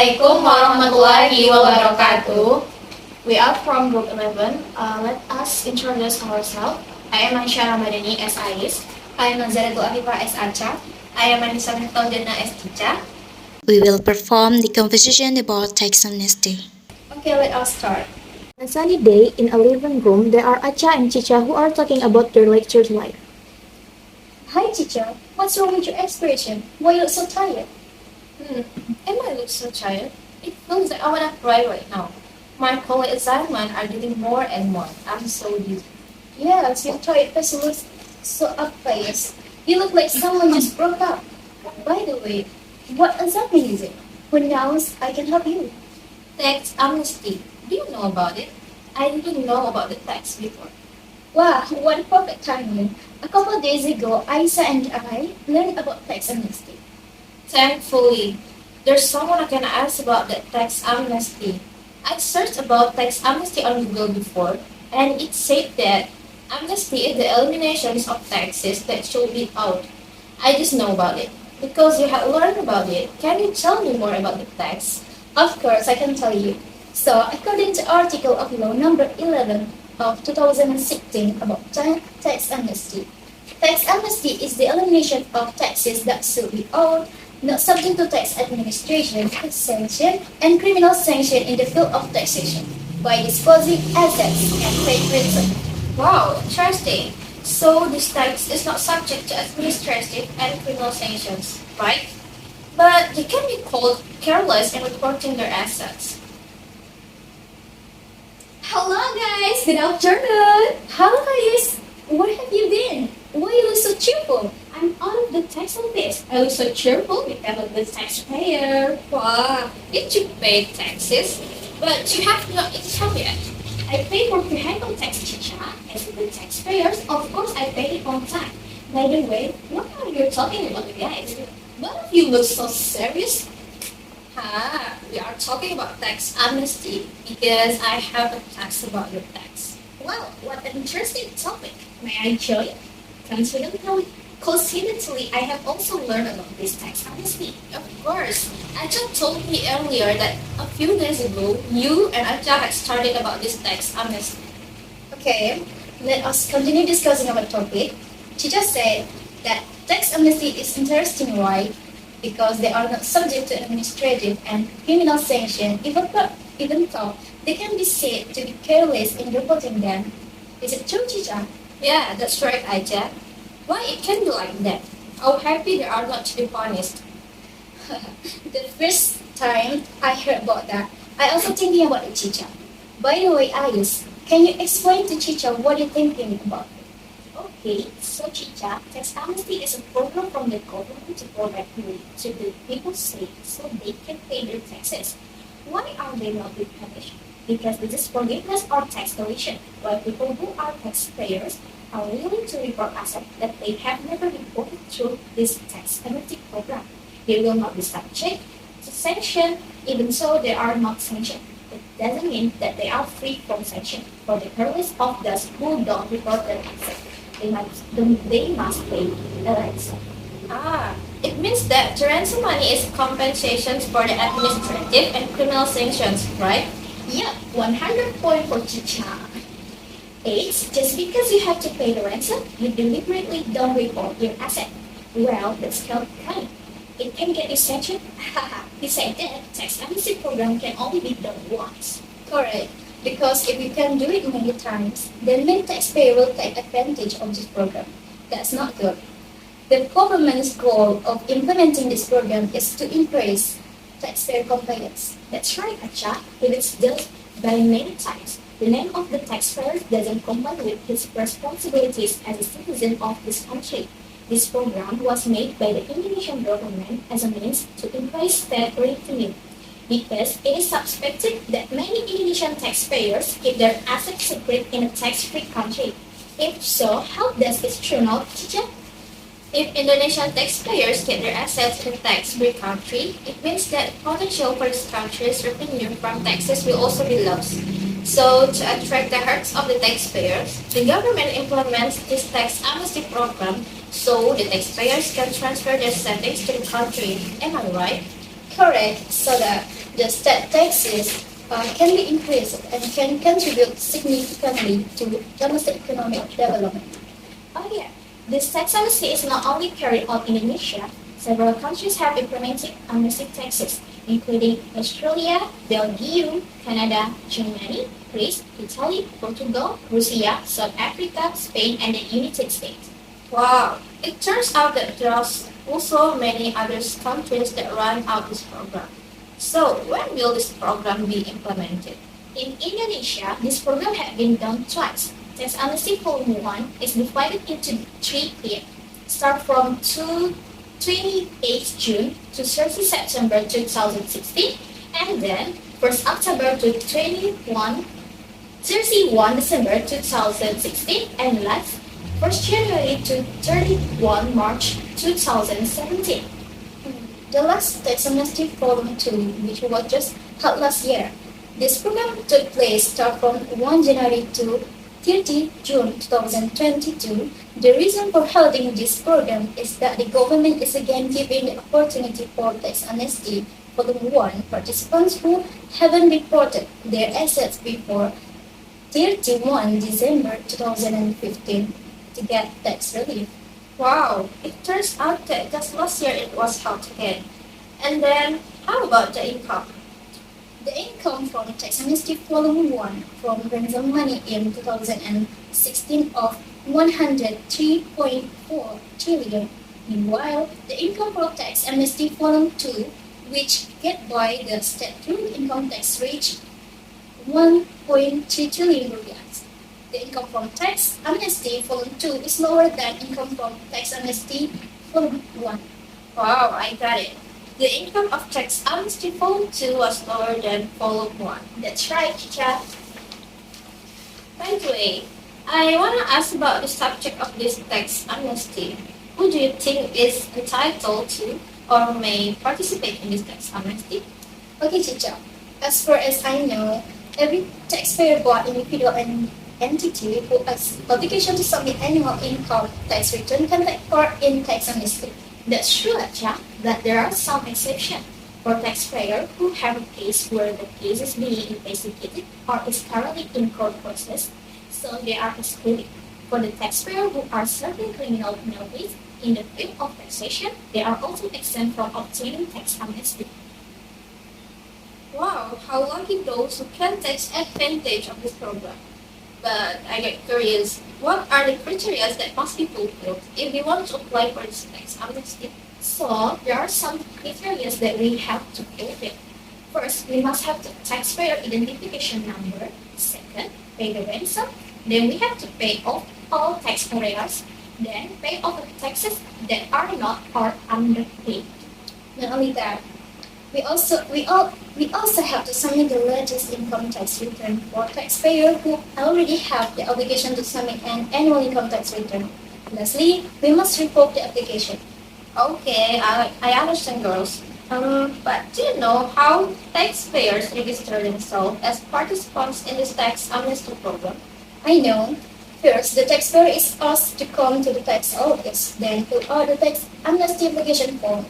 Assalamualaikum warahmatullahi wabarakatuh. We are from Group 11. Let us introduce ourselves. I am Aisyah Rahmadani as Ais. I am Afifah as Azza. I am Annisa Miftahul Jannah as teacher. We will perform the conversation about Tax Amnesty. Okay, let us start. On a sunny day in a living room, there are Acha and Chicha who are talking about their lecture life. Hi teacher, what's wrong with your expression? Why you look so tired? Am I look so tired? It feels like I wanna cry right now. My college assignments are getting more and more. I'm so dizzy. Yes, you're tired because you look so upset. You look like someone just broke up. By the way, what assignment is it? Who knows? I can help you. Tax Amnesty. Do you know about it? I didn't know about the tax before. Wow, what a perfect timing. A couple of days ago, Aisyah and I learned about Tax Amnesty. Thankfully, there's someone I can ask about that Tax Amnesty. I searched about Tax Amnesty on Google before, and it said that amnesty is the elimination of taxes that should be owed. I just know about it because you have learned about it. Can you tell me more about the tax? Of course, I can tell you. So, according to article of law number 11 of 2016 about tax amnesty, tax amnesty is the elimination of taxes that should be owed, not subject to tax administration, sanction, and criminal sanction in the field of taxation, by disposing assets and paid return. Wow, interesting. So this tax is not subject to administrative and criminal sanctions, right? But they can be called careless in reporting their assets. Hello guys, good afternoon. Hello guys, where have you been? Why you look so cheerful? I'm out of the tax office. I look so cheerful because I'm the taxpayer. Wow, did you pay taxes? But you have not income yet. I pay for vehicle tax, Chicha. As the taxpayers, of course I pay it on time. By the way, what are you talking about, guys? Both of you look so serious. We are talking about tax amnesty because I have a tax about your tax. Well, what an interesting topic. May I join? Coincidentally, I have also learned about this tax amnesty. Of course, Ajah told me earlier that a few days ago, you and Ajah had started about this tax amnesty. Okay, let us continue discussing our topic. She just said that tax amnesty is interesting, right? Because they are not subject to administrative and criminal sanction, even though they can be said to be careless in reporting them. Is it true, Chicha? Yeah, that's right, Ajah. Why it can be like that? How happy they are not to be punished. The first time I heard about that, I also thinking about it, Chicha. By the way, Ayus, can you explain to Chicha what you're thinking about? Okay, so Chicha, tax amnesty is a program from the government to provide relief to the people safe so they can pay their taxes. Why are they not being punished? Because this is forgiveness or tax evasion, while people who are taxpayers are willing to report assets that they have never reported through this tax amnesty program. They will not be subject to sanction, even so they are not sanctioned. It doesn't mean that they are free from sanction. For the careless of those who don't report their assets, they must pay the ransom. It means that the ransom money is compensations for the administrative and criminal sanctions, right? Yeah, 100 point for Chicha. 8. Just because you have to pay the ransom, you deliberately don't report your asset. Well, that's called crime. It can get you sanctioned. Besides that, tax amnesty program can only be done once. Correct. Because if you can do it many times, then many taxpayers will take advantage of this program. That's not good. The government's goal of implementing this program is to increase taxpayer compliance. That's right, Acha. If it's done by many times, the name of the taxpayer doesn't comply with his responsibilities as a citizen of this country. This program was made by the Indonesian government as a means to increase state revenue, because it is suspected that many Indonesian taxpayers keep their assets secret in a tax-free country. If so, how does it turn out, Cica? If Indonesian taxpayers keep their assets in a tax-free country, it means that potential for this country's revenue from taxes will also be lost. So, to attract the hearts of the taxpayers, the government implements this tax amnesty program so the taxpayers can transfer their savings to the country. Am I right? Correct, so that the state taxes can be increased and can contribute significantly to domestic economic development. Oh yeah, this tax amnesty is not only carried out in Indonesia. Several countries have implemented amnesty taxes, including Australia, Belgium, Canada, Germany, Greece, Italy, Portugal, Russia, South Africa, Spain, and the United States. Wow, it turns out that there are also many other countries that run out this program. So, when will this program be implemented? In Indonesia, this program has been done twice. Tax Amnesty Volume 1 is divided into three periods. Start from 28 June to 30 September 2016, and then 1st October to 31 December 2016, and last 1st January to 31 March 2017. The last Tax Amnesty Volume 2, which was just held last year. This program took place start from 1 January to 30 June 2022. The reason for holding this program is that the government is again giving the opportunity for Tax Amnesty Volume 1 participants who haven't reported their assets before 31 December 2015 to get tax relief. Wow, it turns out that just last year it was held again. And then, how about the income? The income from Tax Amnesty Volume 1 from ransom money in 2016 of 103.4 trillion. Meanwhile, the income from Tax Amnesty Volume 2, which get by the statutory income tax reached 1.3 trillion rupiah. The income from Tax Amnesty Volume 2 is lower than income from Tax Amnesty Volume 1. Wow, I got it. The income of Tax Amnesty Volume 2 was lower than Volume 1. That's right, Chicha. By the way, I want to ask about the subject of this tax amnesty. Who do you think is entitled to or may participate in this tax amnesty? Okay, Chicha. As far as I know, every taxpayer, both individual and entity who has obligation to submit annual income tax return can take part in tax amnesty. That's true, Azza, but there are some exceptions. For taxpayers who have a case where the case is being investigated or is currently in court process, so they are excluded. For the taxpayers who are serving criminal penalties in the field of taxation, they are also exempt from obtaining tax amnesty. Wow, how lucky those who can take advantage of this program. But I get curious, what are the criteria that must be fulfilled if we want to apply for this tax amnesty? So, there are some criteria that we have to fulfill. First, we must have the taxpayer identification number. Second, pay the ransom. Then we have to pay off all tax arrears. Then pay off the taxes that are not or underpaid. Not only that, we also have to submit the latest income tax return for taxpayers who already have the obligation to submit an annual income tax return. Lastly, we must report the application. Okay, I understand, girls. But do you know how taxpayers register themselves as participants in this tax amnesty program? I know. First, the taxpayer is asked to come to the tax office, then fill out the tax amnesty application form.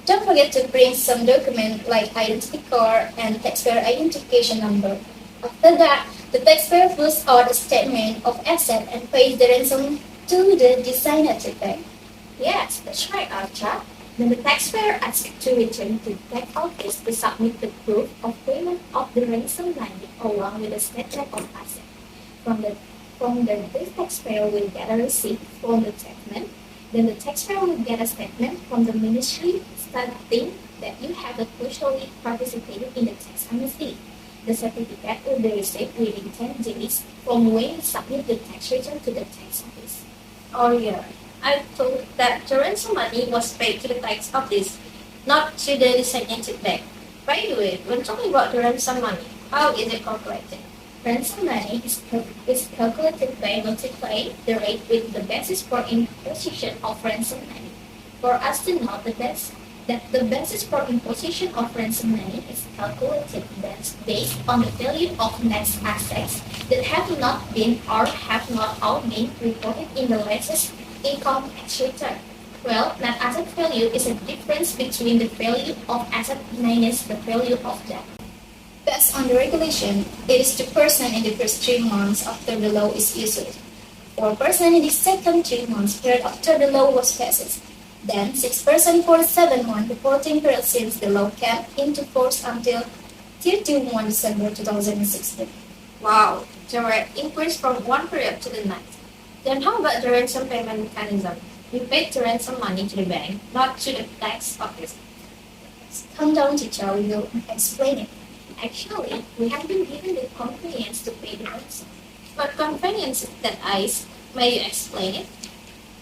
Don't forget to bring some document like identity card and taxpayer identification number. After that, the taxpayer fills out a statement of asset and pays the ransom to the designated bank. Yes, that's right, Archa. Then the taxpayer asks to return to the tax office to submit the proof of payment of the ransom money along with a statement of asset. From the taxpayer will get a receipt from the statement. Then the taxpayer will get a statement from the ministry stating that you have officially participated in the tax amnesty. The certificate will be received within 10 days from when you submit the tax return to the tax office. Oh yeah, I thought that the ransom money was paid to the tax office, not to the designated bank. By the way, when talking about the ransom money, how is it calculated? Ransom money is calculated by multiplying the rate with the basis for imposition of ransom money. For us to know the basis for imposition of ransom money is calculated based on the value of net assets that have not been or have not all been reported in the latest income tax return. Well, net asset value is a difference between the value of asset minus the value of debt. Based on the regulation, it is 2% in the first 3 months after the law is issued, 4% in the second 3 months period after the law was passed, then 6% for the 7-month reporting period since the law came into force until 31 December 2016. Wow, there were increase from one period to the next. Then how about the ransom payment mechanism? We paid the ransom money to the bank, not to the tax office. Calm down, teacher, we will explain it. Actually, we have been given the convenience to pay the ransom. What convenience is that, Ice? May you explain it?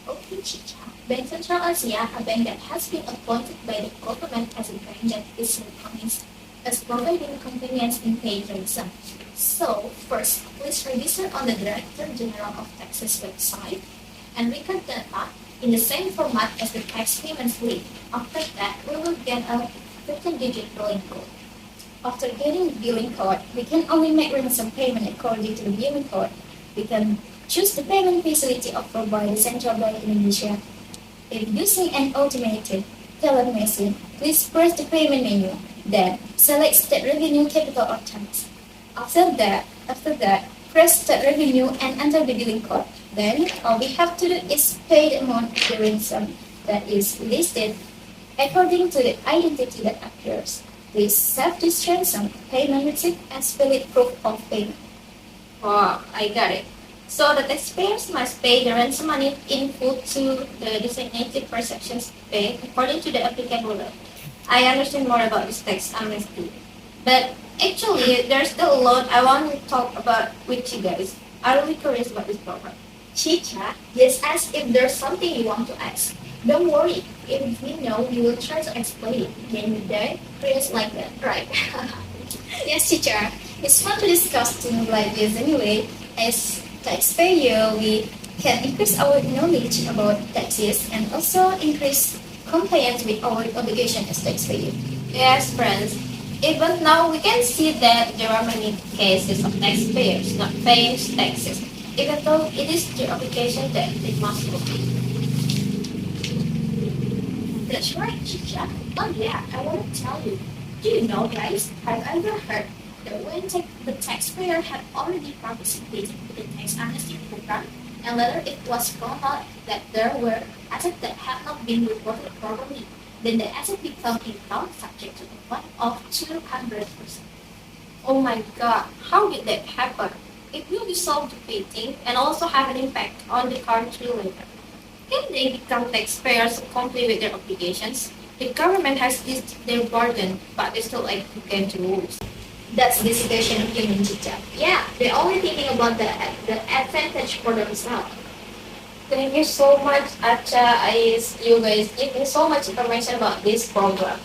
Okay, Chicha. Bank Central Asia, a bank that has been appointed by the government as a bank that is recognized as providing convenience in paying ransom. So, first, please register on the Director General of Taxes website and record data in the same format as the tax payment slip. After that, we will get a 15-digit billing code. After getting the billing code, we can only make ransom payment according to the billing code. We can choose the payment facility offered by the Central Bank Indonesia. If using an automated teller machine, please press the payment menu, then select State Revenue, Capital or Tax. After that, press State Revenue and enter the billing code. Then all we have to do is pay the amount of the ransom that is listed according to the identity that appears. Please save this ransom payment receipt as valid proof of payment. Oh, I got it. So the taxpayers must pay the ransom money in full to the designated per sections paid according to the applicable law. I understand more about this tax amnesty. But actually, there's still a lot I want to talk about with you guys. I'm really curious about this program. Chicha, just ask if there's something you want to ask. Don't worry, if we know, we will try to explain it. Can you dare? Curious like that, right? Yes, teacher. It's fun to discuss things like this anyway. As taxpayer, we can increase our knowledge about taxes and also increase compliance with our obligation as taxpayer. Yes, friends. Even now, we can see that there are many cases of taxpayers not paying taxes, even though it is their obligation that they must pay. That's right, Chicha. Oh yeah, I want to tell you. Do you know, guys, I've ever heard that when the taxpayer had already participated in the Tax Amnesty program, and later it was found out that there were assets that had not been reported properly, then the asset become income subject to the fine of 200%. Oh my god, how did that happen? It will be so defeating and also have an impact on the country later. Can they become taxpayers who comply with their obligations? The government has this their burden, but they still like to get the rules. That's the situation of human teacher. Yeah, they're only thinking about the advantage for themselves. Thank you so much, Acha, Ais. You guys give me so much information about this program.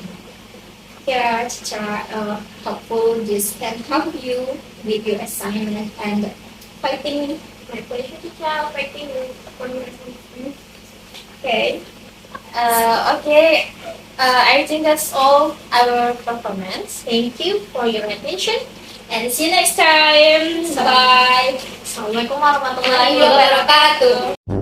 Here, teacher, hopeful this can help you with your assignment and fighting. My pleasure, teacher. Fighting for you. Okay. Okay. I think that's all our performance. Thank you for your attention and see you next time. Bye. Assalamualaikum warahmatullahi wabarakatuh.